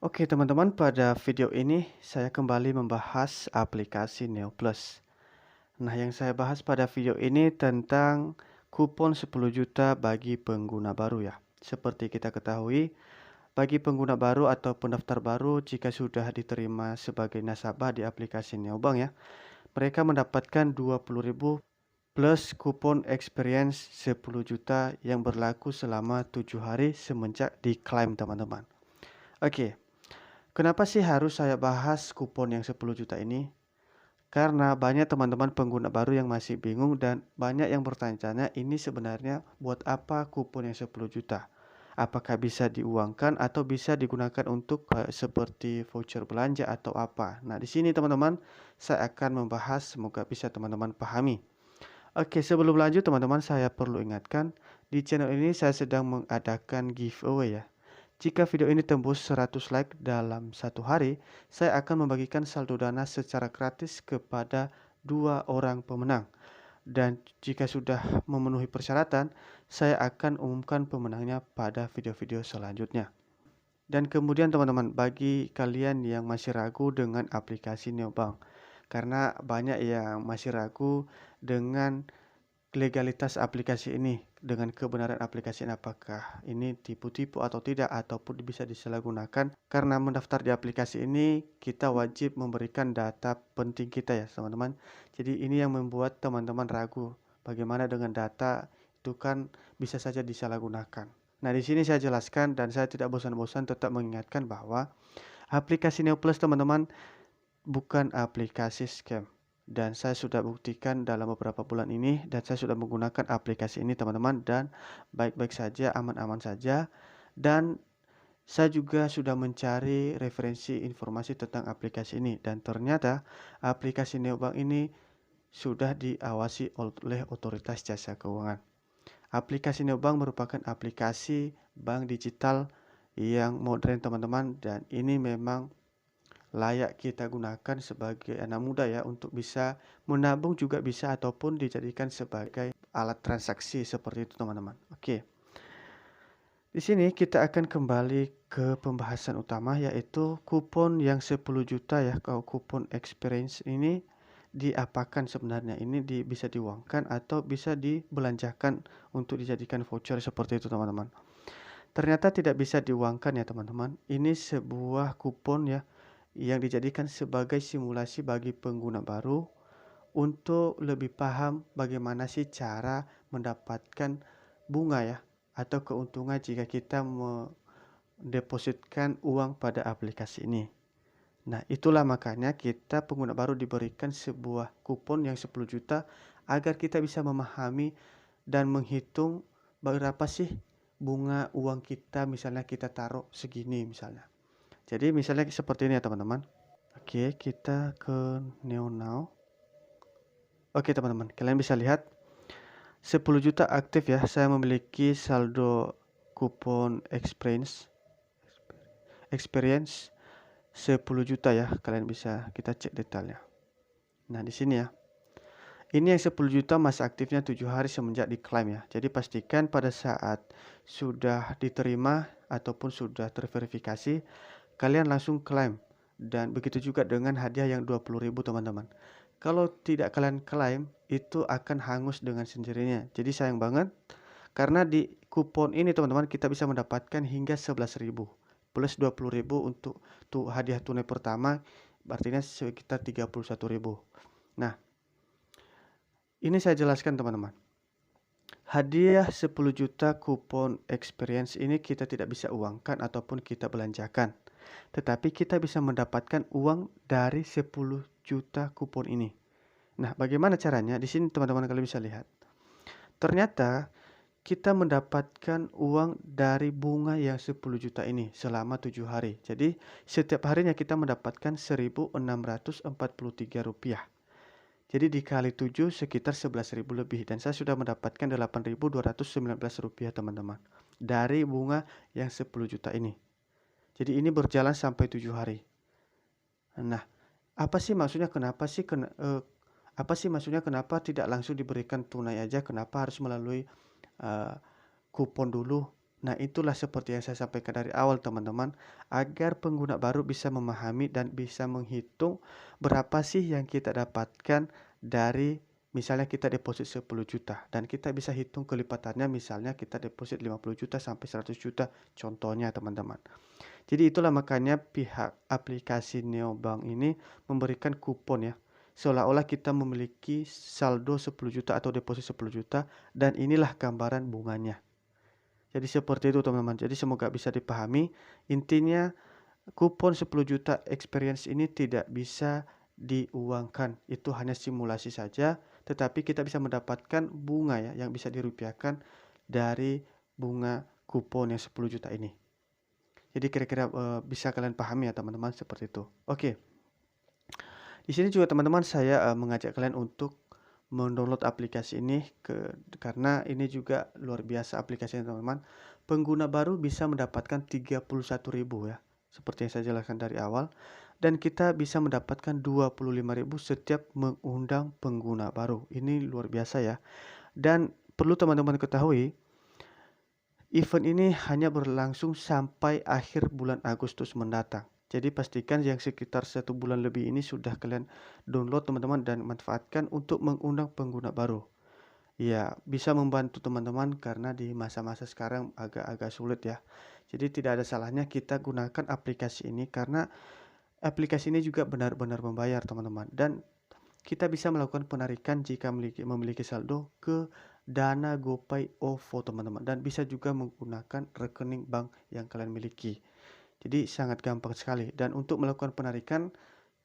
Oke teman-teman, pada video ini saya kembali membahas aplikasi Neo Plus. Nah, yang saya bahas pada video ini tentang kupon 10 juta bagi pengguna baru ya. Seperti kita ketahui, bagi pengguna baru atau pendaftar baru jika sudah diterima sebagai nasabah di aplikasi Neobank ya, mereka mendapatkan 20.000 plus kupon experience 10 juta yang berlaku selama 7 hari semenjak diklaim teman-teman. Oke, kenapa sih harus saya bahas kupon yang 10 juta ini? Karena banyak teman-teman pengguna baru yang masih bingung dan banyak yang bertanya-tanya ini sebenarnya buat apa kupon yang 10 juta? Apakah bisa diuangkan atau bisa digunakan untuk seperti voucher belanja atau apa? Nah, di sini teman-teman saya akan membahas, semoga bisa teman-teman pahami. Oke, sebelum lanjut teman-teman saya perlu ingatkan di channel ini saya sedang mengadakan giveaway ya. Jika video ini tembus 100 like dalam satu hari, saya akan membagikan saldo dana secara gratis kepada 2 orang pemenang. Dan jika sudah memenuhi persyaratan, saya akan umumkan pemenangnya pada video-video selanjutnya. Dan kemudian teman-teman, bagi kalian yang masih ragu dengan aplikasi Neobank, karena banyak yang masih ragu dengan legalitas aplikasi ini, dengan kebenaran aplikasi ini, apakah ini tipu-tipu atau tidak ataupun bisa disalahgunakan. Karena mendaftar di aplikasi ini kita wajib memberikan data penting kita ya teman-teman. Jadi ini yang membuat teman-teman ragu bagaimana dengan data itu kan bisa saja disalahgunakan. Nah, di sini saya jelaskan dan saya tidak bosan-bosan tetap mengingatkan bahwa aplikasi Neo Plus teman-teman bukan aplikasi scam. Dan saya sudah buktikan dalam beberapa bulan ini dan saya sudah menggunakan aplikasi ini teman-teman dan baik-baik saja, aman-aman saja. Dan saya juga sudah mencari referensi informasi tentang aplikasi ini dan ternyata aplikasi Neobank ini sudah diawasi oleh otoritas jasa keuangan. Aplikasi Neobank merupakan aplikasi bank digital yang modern teman-teman dan ini memang layak kita gunakan sebagai anak muda ya untuk bisa menabung juga bisa ataupun dijadikan sebagai alat transaksi seperti itu teman-teman. Oke. Di sini kita akan kembali ke pembahasan utama yaitu kupon yang 10 juta ya. Kalau kupon experience ini diapakan sebenarnya? Ini bisa diuangkan atau bisa dibelanjakan untuk dijadikan voucher seperti itu teman-teman. Ternyata tidak bisa diuangkan ya teman-teman. Ini sebuah kupon ya yang dijadikan sebagai simulasi bagi pengguna baru untuk lebih paham bagaimana sih cara mendapatkan bunga ya atau keuntungan jika kita mendepositkan uang pada aplikasi ini. Nah, itulah makanya kita pengguna baru diberikan sebuah kupon yang 10 juta agar kita bisa memahami dan menghitung berapa sih bunga uang kita misalnya kita taruh segini misalnya. Jadi misalnya seperti ini ya teman-teman. Oke, kita ke Neo Now. Oke teman-teman, kalian bisa lihat 10 juta aktif ya. Saya memiliki saldo kupon experience 10 juta ya. Kalian bisa kita cek detailnya. Nah, di sini ya. Ini yang 10 juta masa aktifnya 7 hari semenjak diklaim ya. Jadi pastikan pada saat sudah diterima ataupun sudah terverifikasi, kalian langsung klaim. Dan begitu juga dengan hadiah yang 20.000 teman-teman. Kalau tidak kalian klaim, itu akan hangus dengan sendirinya. Jadi sayang banget. Karena di kupon ini teman-teman kita bisa mendapatkan hingga 11.000 plus 20.000 untuk hadiah tunai pertama, artinya sekitar 31.000. Nah, ini saya jelaskan teman-teman. Hadiah 10 juta kupon experience ini kita tidak bisa uangkan ataupun kita belanjakan. Tetapi kita bisa mendapatkan uang dari 10 juta kupon ini. Nah, bagaimana caranya? Di sini teman-teman kalian bisa lihat. Ternyata kita mendapatkan uang dari bunga yang 10 juta ini selama 7 hari. Jadi setiap harinya kita mendapatkan Rp1.643. Jadi dikali 7 sekitar 11.000 lebih dan saya sudah mendapatkan Rp8.219 teman-teman dari bunga yang 10 juta ini. Jadi ini berjalan sampai 7 hari. Nah, apa sih maksudnya kenapa tidak langsung diberikan tunai aja? Kenapa harus melalui kupon dulu? Nah, itulah seperti yang saya sampaikan dari awal teman-teman, agar pengguna baru bisa memahami dan bisa menghitung berapa sih yang kita dapatkan dari misalnya kita deposit 10 juta dan kita bisa hitung kelipatannya misalnya kita deposit 50 juta sampai 100 juta contohnya teman-teman. Jadi itulah makanya pihak aplikasi Neobank ini memberikan kupon ya. Seolah-olah kita memiliki saldo 10 juta atau deposit 10 juta dan inilah gambaran bunganya. Jadi seperti itu teman-teman. Jadi semoga bisa dipahami. Intinya kupon 10 juta experience ini tidak bisa diuangkan. Itu hanya simulasi saja, tetapi kita bisa mendapatkan bunga ya yang bisa dirupiahkan dari bunga kupon yang 10 juta ini. Jadi kira-kira bisa kalian pahami ya teman-teman seperti itu. Oke. Di sini juga teman-teman saya mengajak kalian untuk mendownload aplikasi ini karena ini juga luar biasa aplikasinya teman-teman. Pengguna baru bisa mendapatkan 31.000 ya. Seperti yang saya jelaskan dari awal dan kita bisa mendapatkan 25.000 setiap mengundang pengguna baru. Ini luar biasa ya. Dan perlu teman-teman ketahui event ini hanya berlangsung sampai akhir bulan Agustus mendatang. Jadi pastikan yang sekitar 1 bulan lebih ini sudah kalian download teman-teman dan manfaatkan untuk mengundang pengguna baru. Ya, bisa membantu teman-teman karena di masa-masa sekarang agak-agak sulit ya. Jadi tidak ada salahnya kita gunakan aplikasi ini karena aplikasi ini juga benar-benar membayar teman-teman. Dan kita bisa melakukan penarikan jika memiliki saldo ke Dana GoPay OVO teman-teman. Dan bisa juga menggunakan rekening bank yang kalian miliki. Jadi sangat gampang sekali. Dan untuk melakukan penarikan,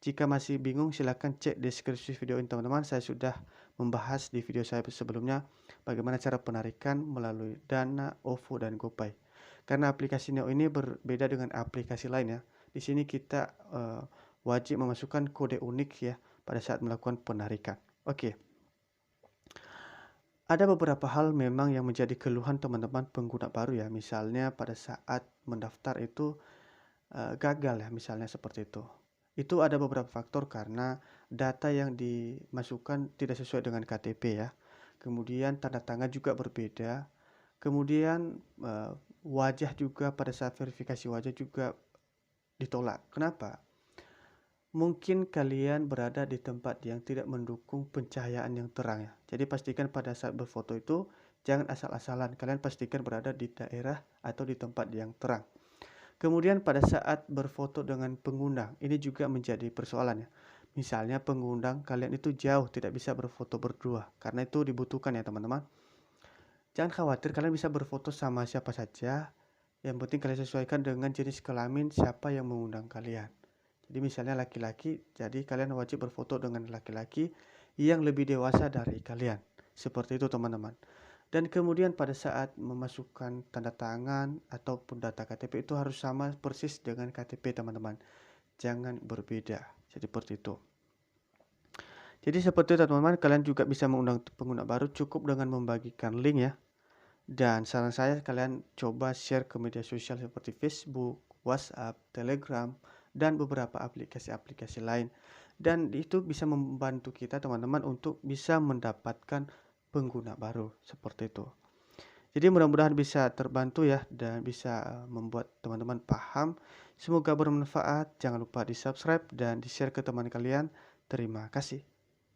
jika masih bingung silahkan cek deskripsi video ini teman-teman. Saya sudah membahas di video saya sebelumnya bagaimana cara penarikan melalui Dana, OVO, dan GoPay. Karena aplikasi Neo ini berbeda dengan aplikasi lain ya. Di sini kita wajib memasukkan kode unik ya pada saat melakukan penarikan. Oke. Ada beberapa hal memang yang menjadi keluhan teman-teman pengguna baru ya. Misalnya pada saat mendaftar itu gagal ya misalnya seperti itu. Itu ada beberapa faktor karena data yang dimasukkan tidak sesuai dengan KTP ya. Kemudian tanda tangan juga berbeda. Kemudian wajah juga pada saat verifikasi wajah juga ditolak. Kenapa? Mungkin kalian berada di tempat yang tidak mendukung pencahayaan yang terang ya. Jadi pastikan pada saat berfoto itu jangan asal-asalan. Kalian pastikan berada di daerah atau di tempat yang terang. Kemudian pada saat berfoto dengan pengundang, ini juga menjadi persoalan ya. Misalnya pengundang kalian itu jauh, tidak bisa berfoto berdua. Karena itu dibutuhkan ya teman-teman. Jangan khawatir, kalian bisa berfoto sama siapa saja. Yang penting kalian sesuaikan dengan jenis kelamin siapa yang mengundang kalian. Jadi misalnya laki-laki, jadi kalian wajib berfoto dengan laki-laki yang lebih dewasa dari kalian. Seperti itu teman-teman. Dan kemudian pada saat memasukkan tanda tangan ataupun data KTP itu harus sama persis dengan KTP teman-teman. Jangan berbeda. Jadi seperti itu. Jadi seperti itu teman-teman, kalian juga bisa mengundang pengguna baru cukup dengan membagikan link ya. Dan saran saya kalian coba share ke media sosial seperti Facebook, WhatsApp, Telegram, dan beberapa aplikasi-aplikasi lain. Dan itu bisa membantu kita teman-teman untuk bisa mendapatkan pengguna baru seperti itu. Jadi mudah-mudahan bisa terbantu ya dan bisa membuat teman-teman paham. Semoga bermanfaat. Jangan lupa di subscribe dan di share ke teman kalian. Terima kasih.